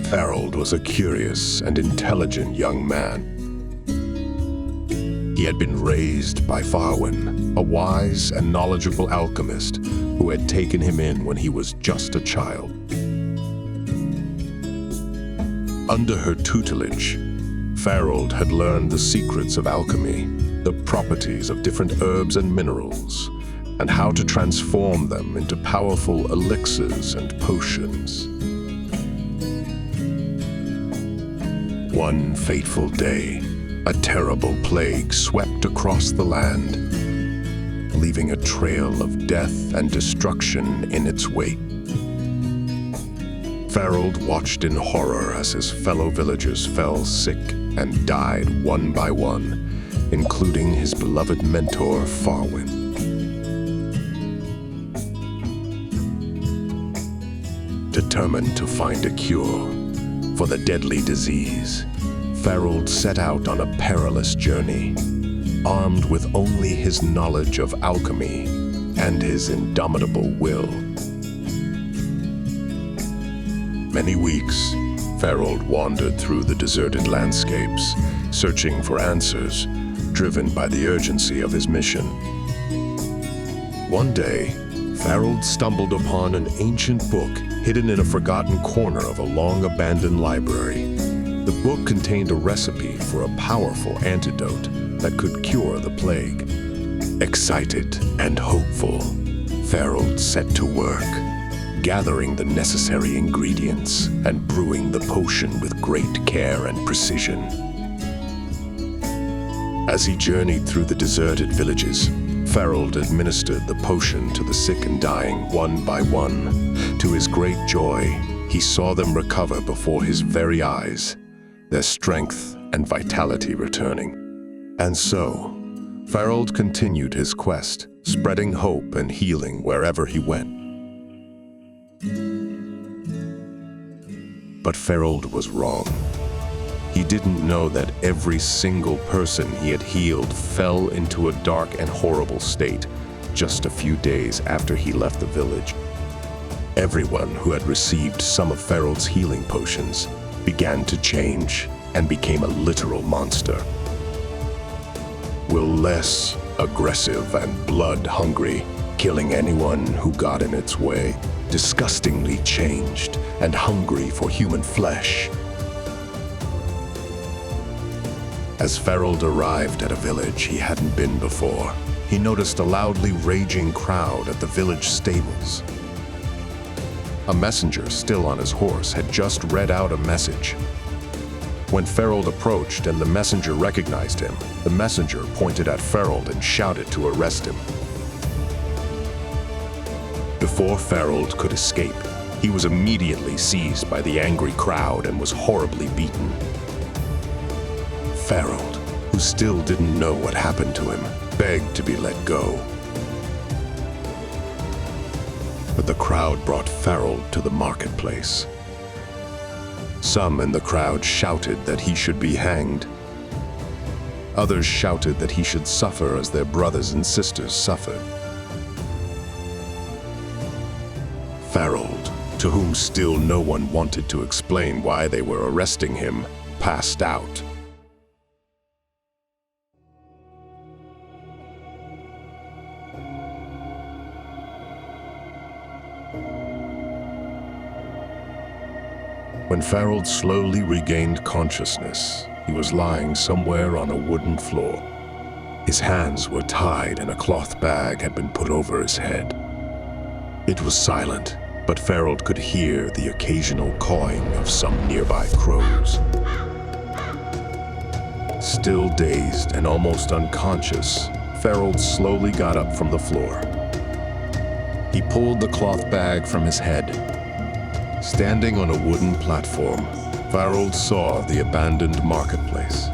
Harold was a curious and intelligent young man. He had been raised by Farwen, a wise and knowledgeable alchemist who had taken him in when he was just a child. Under her tutelage, Harold had learned the secrets of alchemy, the properties of different herbs and minerals, and how to transform them into powerful elixirs and potions. One fateful day, a terrible plague swept across the land, leaving a trail of death and destruction in its wake. Harold watched in horror as his fellow villagers fell sick and died one by one, including his beloved mentor, Farwen. Determined to find a cure for the deadly disease, Harold set out on a perilous journey, armed with only his knowledge of alchemy and his indomitable will. Many weeks, Harold wandered through the deserted landscapes, searching for answers, driven by the urgency of his mission. One day, Harold stumbled upon an ancient book hidden in a forgotten corner of a long-abandoned library. The book contained a recipe for a powerful antidote that could cure the plague. Excited and hopeful, Harold set to work, gathering the necessary ingredients and brewing the potion with great care and precision. As he journeyed through the deserted villages, Harold administered the potion to the sick and dying one by one. To his great joy, he saw them recover before his very eyes, their strength and vitality returning. And so, Harold continued his quest, spreading hope and healing wherever he went. But Harold was wrong. He didn't know that every single person he had healed fell into a dark and horrible state just a few days after he left the village. Everyone who had received some of Harold's healing potions began to change and became a literal monster. Less aggressive and blood-hungry, killing anyone who got in its way, disgustingly changed and hungry for human flesh. As Harold arrived at a village he hadn't been before, he noticed a loudly raging crowd at the village stables. A messenger, still on his horse, had just read out a message. When Harold approached and the messenger recognized him, the messenger pointed at Harold and shouted to arrest him. Before Harold could escape, he was immediately seized by the angry crowd and was horribly beaten. Harold, who still didn't know what happened to him, begged to be let go. But the crowd brought Harold to the marketplace. Some in the crowd shouted that he should be hanged. Others shouted that he should suffer as their brothers and sisters suffered. Harold, to whom still no one wanted to explain why they were arresting him, passed out. When Harold slowly regained consciousness, he was lying somewhere on a wooden floor. His hands were tied and a cloth bag had been put over his head. It was silent, but Harold could hear the occasional cawing of some nearby crows. Still dazed and almost unconscious, Harold slowly got up from the floor. He pulled the cloth bag from his head. Standing on a wooden platform, Harold saw the abandoned marketplace.